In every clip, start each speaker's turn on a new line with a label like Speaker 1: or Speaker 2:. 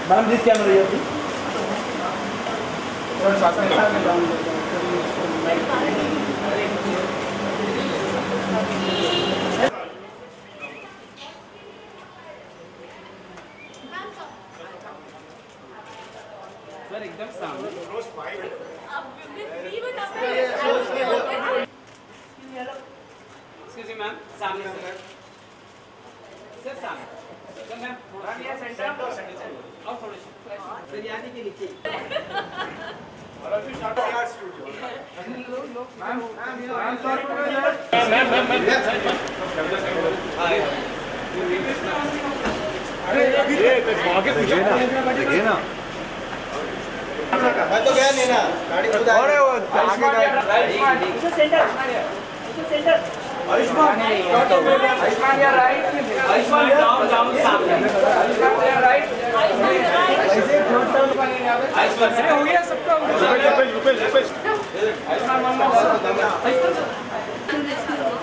Speaker 1: Ma'am this camera ये होती
Speaker 2: sir एकदम सामने एक्सक्यूज मी मैम सामने सर सामने सर मैम थोड़ा सेंटर और थोड़े सर यानी के नीचे
Speaker 1: देखिए ना
Speaker 3: मैं तो गया नहीं ना गाड़ी खुद आ रही
Speaker 2: है सेंटर
Speaker 3: आयुष्मान
Speaker 2: आयुष्मान या राइट आयुष्मान डाउन सामने आयुष्मान राइट आयुष्मान सर हो गया सबका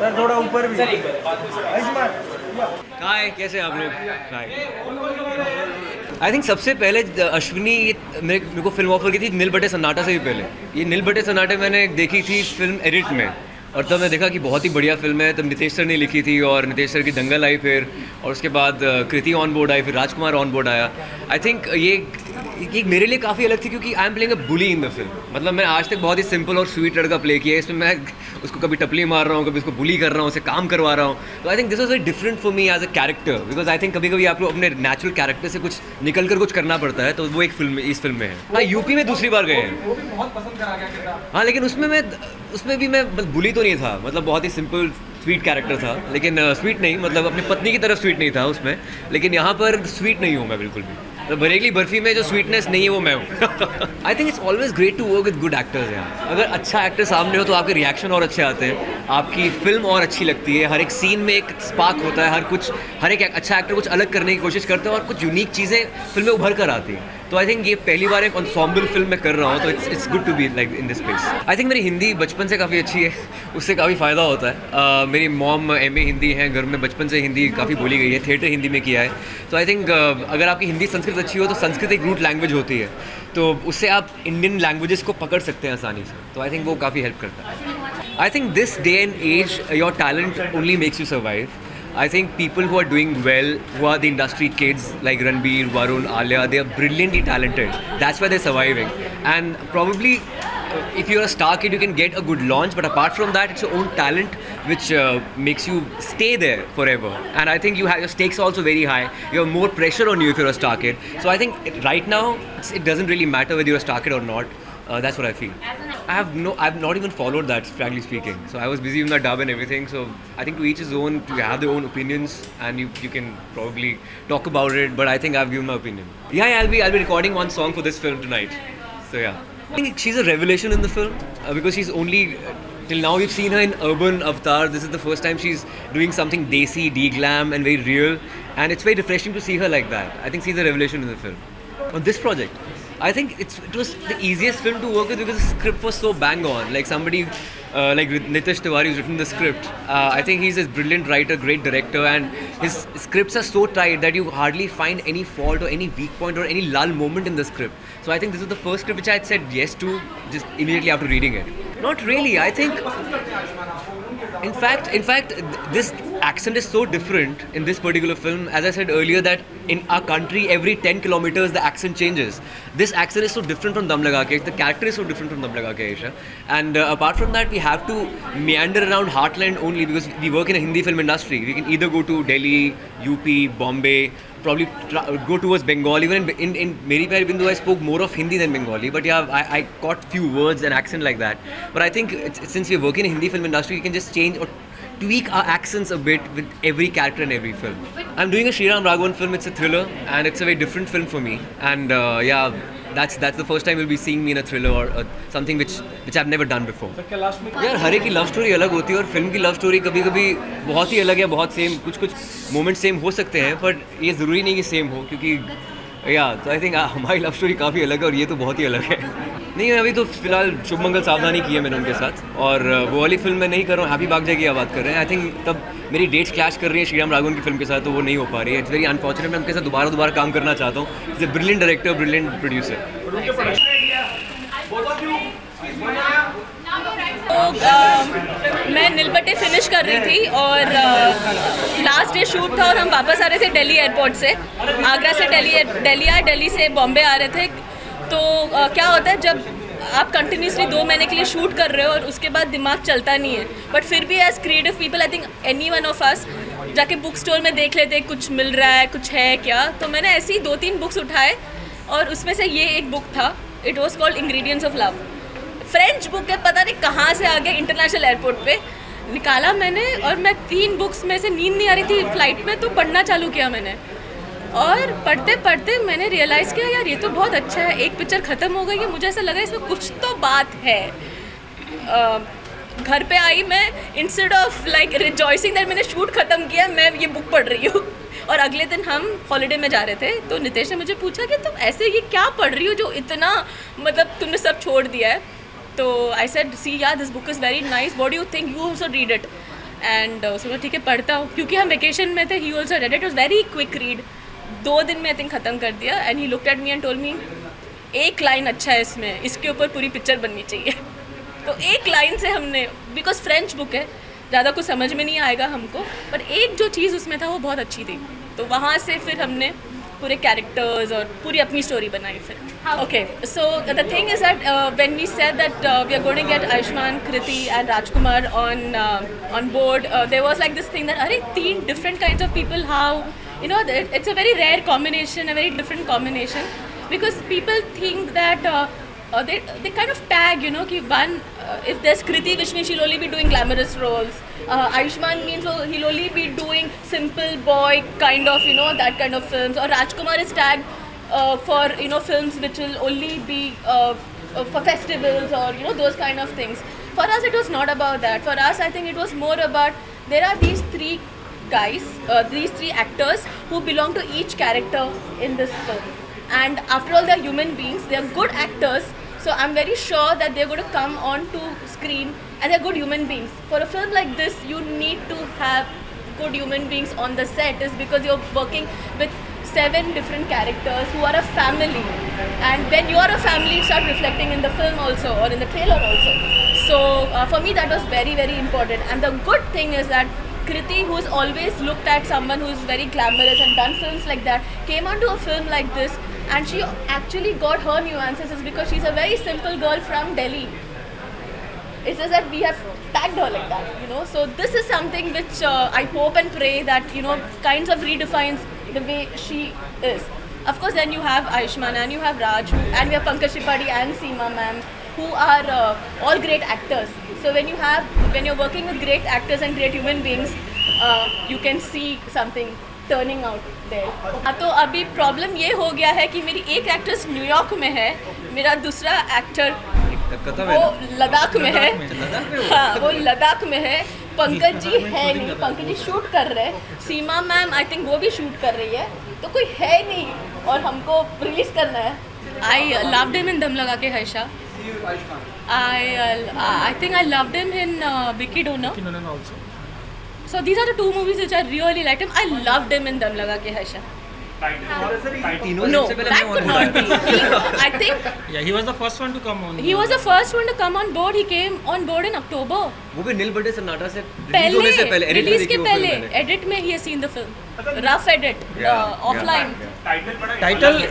Speaker 1: सर थोड़ा ऊपर भी
Speaker 2: सर एक बार
Speaker 1: आयुष्मान
Speaker 4: कहाँ है, कैसे आप लोग? आई थिंक सबसे पहले अश्विनी मेरे को फिल्म ऑफर की थी नील बटे सन्नाटा से भी पहले। ये नील बटे सन्नाटे मैंने देखी थी फिल्म एडिट में, और तब मैं देखा कि बहुत ही बढ़िया फिल्म है। तब नितेश सर ने लिखी थी और नितेश सर की दंगल आई फिर, और उसके बाद कृति ऑन बोर्ड आई, फिर राजकुमार ऑन बोर्ड आया। आई थिंक ये मेरे लिए काफ़ी अलग थी क्योंकि I am playing a bully in the film. मतलब मैं आज तक बहुत ही सिंपल और स्वीट लड़का प्ले किया है, इसमें मैं उसको कभी टपली मार रहा हूँ, कभी उसको बुली कर रहा हूँ, उसे काम करवा रहा हूँ। तो I think this was very different for me as a character, because I think कभी कभी आपको अपने नेचुरल कैरेक्टर से कुछ निकल कर कुछ करना पड़ता है, तो वो एक फिल्म इस फिल्म में है। हाँ, यूपी में दूसरी बार गए हैं, हाँ, लेकिन उसमें भी मैं बुली तो नहीं था, मतलब बहुत ही सिंपल स्वीट कैरेक्टर था, लेकिन स्वीट नहीं, मतलब अपनी पत्नी की तरफ स्वीट नहीं था उसमें, लेकिन यहाँ पर स्वीट नहीं हूँ मैं बिल्कुल भी। तो बरेली बर्फी में जो स्वीटनेस नहीं है वो मैं हूँ। I think it's always great to work with good actors यहाँ। अगर अच्छा एक्टर सामने हो तो आपके रिएक्शन और अच्छे आते हैं, आपकी फिल्म और अच्छी लगती है, हर एक सीन में एक स्पार्क होता है, हर एक अच्छा एक्टर कुछ अलग करने की कोशिश करता है और कुछ यूनिक चीज़ें फिल्म में उभर कर आती हैं। तो आई थिंक ये पहली बार एक एंसेम्बल फिल्म में कर रहा हूँ, तो it's good to be like in this space. I think मेरी हिंदी बचपन से काफ़ी अच्छी है, उससे काफ़ी फ़ायदा होता है। मेरी मॉम MA हिंदी है, घर में बचपन से हिंदी काफ़ी बोली गई है, थिएटर हिंदी में किया है। तो आई थिंक अगर आपकी हिंदी संस्कृत अच्छी हो तो संस्कृत एक रूट लैंग्वेज होती है, तो उससे आप इंडियन लैंग्वेजेस को पकड़ सकते हैं आसानी से। तो आई थिंक वो काफ़ी हेल्प करता है। I think this day and age your talent only makes you survive. I think people who are doing well, who are the industry kids like Ranbir, Varun, Alia, they are brilliantly talented. That's why they're surviving. And probably if you're a star kid, you can get a good launch, but apart from that, it's your own talent which makes you stay there forever. And I think your stakes are also very high. You have more pressure on you if you're a star kid. So I think right now, it doesn't really matter whether you're a star kid or not. That's what I feel. I've not even followed that, frankly speaking. So I was busy with my dub and everything. So I think to each his own, to have their own opinions, and you can probably talk about it. But I think I've given my opinion. Yeah, I'll be recording one song for this film tonight. So yeah, I think she's a revelation in the film because she's only till now we've seen her in urban avatar. This is the first time she's doing something desi, de-glam, and very real. And it's very refreshing to see her like that. I think she's a revelation in the film. On this project, I think it was the easiest film to work with because the script was so bang on. Like somebody like Nitish Tiwari who's written the script. I think he's a brilliant writer, great director, and his scripts are so tight that you hardly find any fault or any weak point or any lull moment in the script. So I think this is the first script which I had said yes to just immediately after reading it. Not really. I think in fact this accent is so different in this particular film, as I said earlier, that in our country every 10 kilometers the accent changes. This accent is so different from Dum Laga Ke, the character is so different from Dum Laga Ke Aisha. And apart from that, we have to meander around heartland only because we work in a Hindi film industry. We can either go to Delhi, UP, Bombay, probably go towards Bengal. Even in Meri Pyari Bindu I spoke more of Hindi than Bengali, but yeah, I caught few words and accent like that. But I think since we work in a Hindi film industry, we can just change or tweak our accents a bit with every character in every film. I'm doing a Sriram Raghavan film. It's a thriller and it's a very different film for me. And yeah, that's the first time you'll be seeing me in a thriller or something which I've never done before. यार हर एक की love story अलग होती है और film की love story कभी कभी बहुत ही अलग है, बहुत सेम, कुछ मोमेंट सेम हो सकते हैं, पर ये ज़रूरी नहीं कि सेम हो, क्योंकि या तो आई थिंक हमारी लव स्टोरी काफ़ी अलग है और ये तो बहुत ही अलग है। नहीं, अभी तो फिलहाल शुभ मंगल सावधानी की है मैंने उनके साथ, और वो वाली फिल्म मैं नहीं कर रहा हूँ, हैप्पी भाग जाएगी बात कर रहे हैं। आई थिंक तब मेरी डेट्स क्लैश कर रही है श्रीराम राघवन की फिल्म के साथ, तो वो नहीं हो पा रही है। It's very unfortunate. मैं उनके साथ दोबारा काम करना चाहता हूँ। It's a brilliant director, brilliant producer.
Speaker 5: मैं नीलबट्टे फिनिश कर रही थी और लास्ट डे शूट था और हम वापस आ रहे थे दिल्ली एयरपोर्ट से। आगरा से दिल्ली से बॉम्बे आ रहे थे। तो क्या होता है जब आप कंटिन्यूसली 2 महीने के लिए शूट कर रहे हो और उसके बाद दिमाग चलता नहीं है, बट फिर भी as creative people I think any one of us जाके बुक स्टोर में देख लेते कुछ मिल रहा है, कुछ है क्या। तो मैंने ऐसे ही 2-3 बुक्स उठाए और उसमें से ये एक बुक था। It was called ingredients of love. French book है, पता नहीं कहाँ से आ गया, इंटरनेशनल एयरपोर्ट पे निकाला मैंने और मैं 3 बुक्स में से नींद नहीं आ रही थी फ्लाइट में, तो पढ़ना चालू किया मैंने। और पढ़ते पढ़ते मैंने रियलाइज़ किया यार ये तो बहुत अच्छा है। एक पिक्चर ख़त्म हो गई है, मुझे ऐसा लगा इसमें कुछ तो बात है। घर पे आई मैं, instead of like rejoicing that मैंने शूट ख़त्म किया, मैं ये बुक पढ़ रही हूँ। और अगले दिन हम हॉलीडे में जा रहे थे, तो नितेश ने मुझे पूछा कि तुम ऐसे ये क्या पढ़ रही हो जो इतना, मतलब तुमने सब छोड़ दिया है। तो आई सेड सी यार this book is very nice, what do you think, you also read it. And उसने ठीक है पढ़ता हूँ, क्योंकि हम वेकेशन में थे। He also read it, it was very quick read. 2 दिन में आई थिंक ख़त्म कर दिया। And he looked at me and told me एक लाइन अच्छा है इसमें, इसके ऊपर पूरी पिक्चर बननी चाहिए। तो एक लाइन से हमने, बिकॉज फ्रेंच बुक है, ज़्यादा कुछ समझ में नहीं आएगा हमको, पर एक जो चीज़ उसमें था वो बहुत अच्छी थी। तो वहाँ से फिर हमने पूरे कैरेक्टर्स और पूरी अपनी स्टोरी बनाई फिर। Okay, so the thing is that when we said that we are going to get Ayushmann, Kriti and Rajkummar on board, there was like this thing that अरे 3 different kinds of people, how you know it's a very rare combination, a very different combination, because people think that they kind of tag, you know, कि one if there's Kriti, which means she'll only be doing glamorous roles. Ayushmann means he'll only be doing simple boy kind of, you know, that kind of films. Or Rajkumar is tagged for, you know, films which will only be for festivals or, you know, those kind of things. For us it was not about that. For us I think it was more about there are these 3 guys, these 3 actors who belong to each character in this film. And after all, they're human beings, they're good actors. So I'm very sure that they're going to come onto screen and they're good human beings. For a film like this, you need to have good human beings on the set, is because you're working with 7 different characters who are a family. And when you are a family, it starts reflecting in the film also, or in the trailer also. So for me, that was very, very important. And the good thing is that Kriti, who's always looked at someone who's very glamorous and done films like that, came onto a film like this, and she actually got her nuances, is because she's a very simple girl from Delhi. It's just that we have tagged her like that, you know. So this is something which I hope and pray that, you know, kinds of redefines the way she is. Of course, then you have Ayushmann and you have Raj, and we have Pankaj Tripathi and Seema ma'am, who are all great actors. So when you're working with great actors and great human beings, you can see something turning out there. तो अभी problem ये हो गया है कि मेरी एक actress New York में है, मेरा दूसरा एक्टर वो लद्दाख में है। हाँ, वो लद्दाख में है। पंकज जी है नहीं, पंकज जी शूट कर रहे हैं। सीमा मैम आई थिंक वो भी शूट कर रही है, तो कोई है नहीं और हमको रिलीज करना है। आई लव्ड हिम इन दम लगा के Harsha. I think I loved him in Vicky Donor also. So these are the 2 movies which I really liked him. I loved him in Dam Laga Ke Haisha. No, that could not be. I think
Speaker 3: Yeah, he was the first one to come on.
Speaker 5: he was the first one to come on board. He came on board in October.
Speaker 4: वो भी नील बटे सन्नाटा से release होने से पहले, edit
Speaker 5: release के पहले, एडिट में he has seen the film, rough edit, offline.
Speaker 3: Title,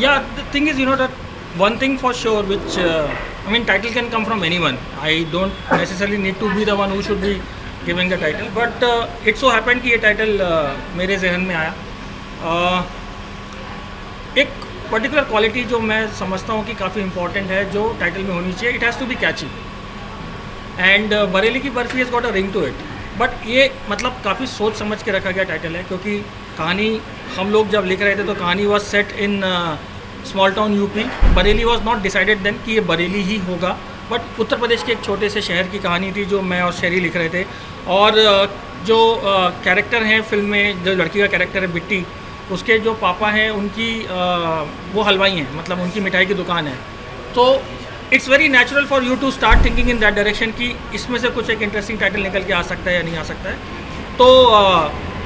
Speaker 3: yeah, the thing is, you know, that one thing for sure, which I mean, title can come from anyone. I don't necessarily need to be the one who should be giving the title, but it so happened कि ये title मेरे जहन में आया। एक particular quality जो मैं समझता हूँ कि काफ़ी इंपॉर्टेंट है, जो टाइटल में होनी चाहिए, it has to be catchy. And Bareilly ki Barfi has got a ring to it. But ये मतलब काफ़ी सोच समझ के रखा गया टाइटल है, क्योंकि कहानी हम लोग जब लिख रहे थे तो कहानी was set in small town UP. Bareilly was not decided then कि ये बरेली ही होगा, बट उत्तर प्रदेश के एक छोटे से शहर की कहानी थी जो मैं और शेरी लिख रहे थे। और जो कैरेक्टर हैं फिल्म में, जो लड़की का कैरेक्टर है बिट्टी, उसके जो पापा हैं उनकी वो हलवाई हैं, मतलब उनकी मिठाई की दुकान है। तो it's very natural for you to start thinking in that direction कि इसमें से कुछ एक इंटरेस्टिंग टाइटल निकल के आ सकता है या नहीं आ सकता है। तो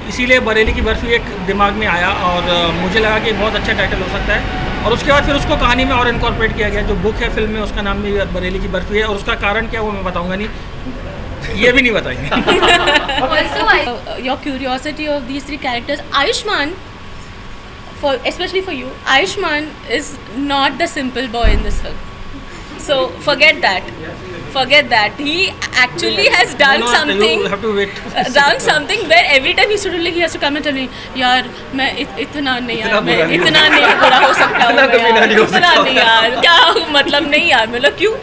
Speaker 3: इसीलिए बरेली की बर्फ़ी एक दिमाग में आया और मुझे लगा कि बहुत अच्छा टाइटल हो सकता है। और उसके बाद फिर उसको कहानी में और इनकॉर्पोरेट किया गया। जो बुक है फिल्म में उसका नाम भी बरेली की बर्फ़ी है, और उसका कारण क्या वो मैं बताऊंगा नहीं, ये भी नहीं बताएंगे।
Speaker 5: Also, your curiosity of these three characters, Ayushman, especially for you, Ayushman is not the simple boy in this film. So forget that. Forget that. He actually has done something.
Speaker 3: You have to wait.
Speaker 5: Done something where every time he should like he has to come and tell me, यार मैं इतना नहीं यार, मैं इतना नहीं बुरा हो सकता हूँ, इतना नहीं यार, क्या मतलब नहीं यार, मतलब क्यों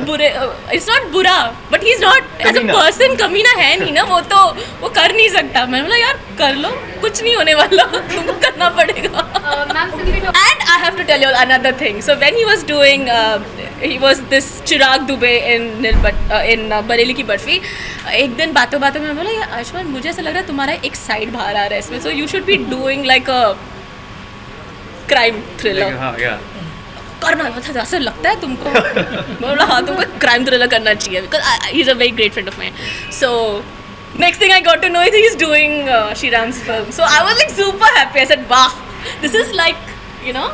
Speaker 5: बुरे, इट्स नॉट बुरा, but he is not as a person कमीना है नहीं ना, वो कर नहीं सकता। मैं बोला यार कर लो, कुछ नहीं होने वाला, तुमको करना पड़ेगा। And I have to tell you another thing. So when he was doing he was this Chirag Dubey in Bareilly ki Barfi, एक दिन बातों बातों में बोला यार आयुष्मान मुझे ऐसा लग रहा है तुम्हारा एक साइड बाहर आ रहा है इसमें, so you should be doing like a crime thriller करना, ऐसा लगता है तुमको? बोला हाँ तुमको क्राइम थ्रिलर करना चाहिए, because he is a very great friend of mine. So next thing I got to know is he is doing Sriram's film, so I was like super happy. I said वाह, this is like you know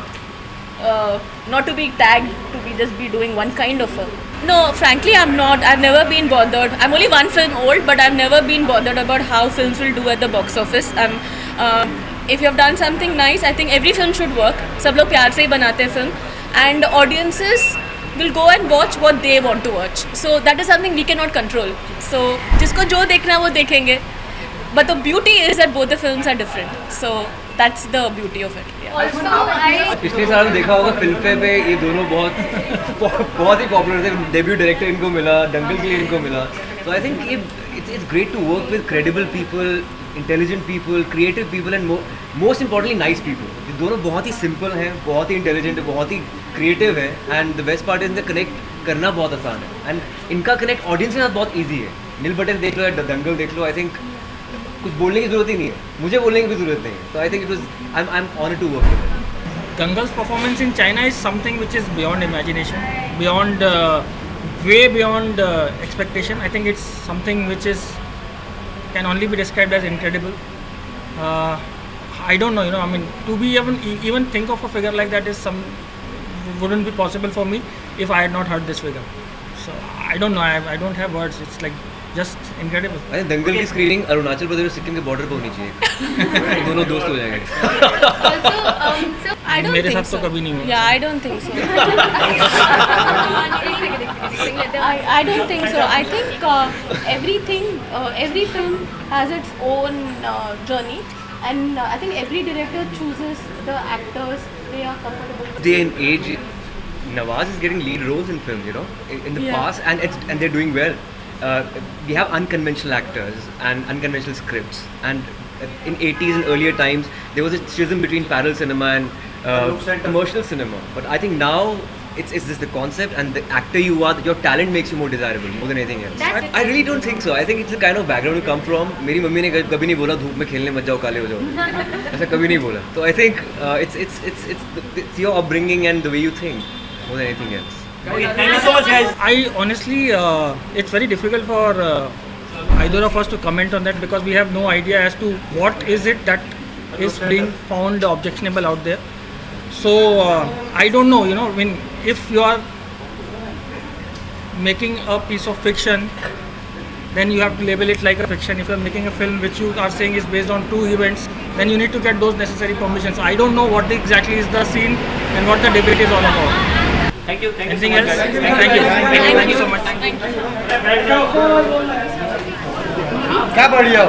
Speaker 5: not to be tagged to be just be doing one kind of film. No, frankly I'm not. I've never been bothered. I'm only one film old, but I've never been bothered about how films will do at the box office. If you have done something nice, I think every film should work. सब लोग प्यार से ही बनाते हैं film, and audiences will go and watch what they want to watch. So that is something we cannot control. So जिसको जो देखना है वो देखेंगे. But the beauty is that both the films are different. So that's the beauty of it. Yeah.
Speaker 4: पिछले साल देखा होगा फिल्म फेयर पे ये दोनों बहुत ही पॉपुलर थे। डेब्यू डायरेक्टर इनको मिला, दंगल के लिए इनको मिला। तो I think it's great to work with credible people, intelligent people, creative people and most importantly nice people. ये दोनों बहुत ही सिंपल हैं, बहुत ही इंटेलिजेंट है, बहुत ही क्रिएटिव है, and the best part is इनका कनेक्ट करना बहुत आसान है, एंड इनका कनेक्ट ऑडियंस के साथ बहुत ईजी है। नील बटन देख लो या दंगल देख लो, आई थिंक कुछ बोलने की जरूरत ही नहीं है, मुझे बोलने की भी जरूरत नहीं है। तो I think it was I am honoured to work with it.
Speaker 3: Dangal's performance in China is something which is beyond imagination, beyond way beyond expectation. I think it's something which is can only be described as incredible. I don't know, I mean, to be even think of a figure like that is wouldn't be possible for me if I had not heard this figure. So I don't know, I don't have words. It's like just incredible.
Speaker 4: अरे दंगल की screening Arunachal Pradesh और सिक्किम के border पर होनी चाहिए। दोनों दोस्त हो जाएंगे।
Speaker 5: I don't
Speaker 3: मेरे
Speaker 5: think
Speaker 3: साथ तो
Speaker 5: so.
Speaker 3: कभी नहीं हुआ।
Speaker 5: Yeah, I don't think so. I don't think so. I think every film has its own journey, and I think every director chooses the actors they are comfortable with.
Speaker 4: Day and age, Nawaz is getting lead roles in films, in the past, and they're doing well. We have unconventional actors and unconventional scripts, and in 80s and earlier times there was a schism between parallel cinema and commercial cinema, but I think now it's just the concept and the actor you are, your talent makes you more desirable more than anything else. I really don't think so. I think it's the kind of background you come from. मेरी mummy ने कभी नहीं बोला धूप में खेलने मत जाओ काले हो जाओ, ऐसा कभी नहीं बोला। तो I think it's your upbringing and the way you think more than anything else.
Speaker 1: Thank you so much, guys.
Speaker 3: I honestly, it's very difficult for either of us to comment on that because we have no idea as to what is it that is being found objectionable out there. So I don't know, I mean, if you are making a piece of fiction, then you have to label it like a fiction. If you are making a film which you are saying is based on true events, then you need to get those necessary permissions. I don't know what exactly is the scene and what the debate is all about.
Speaker 1: Thank you.
Speaker 3: Anything else? Thank you so much.
Speaker 5: Thank you.
Speaker 1: क्या बढ़िया हो?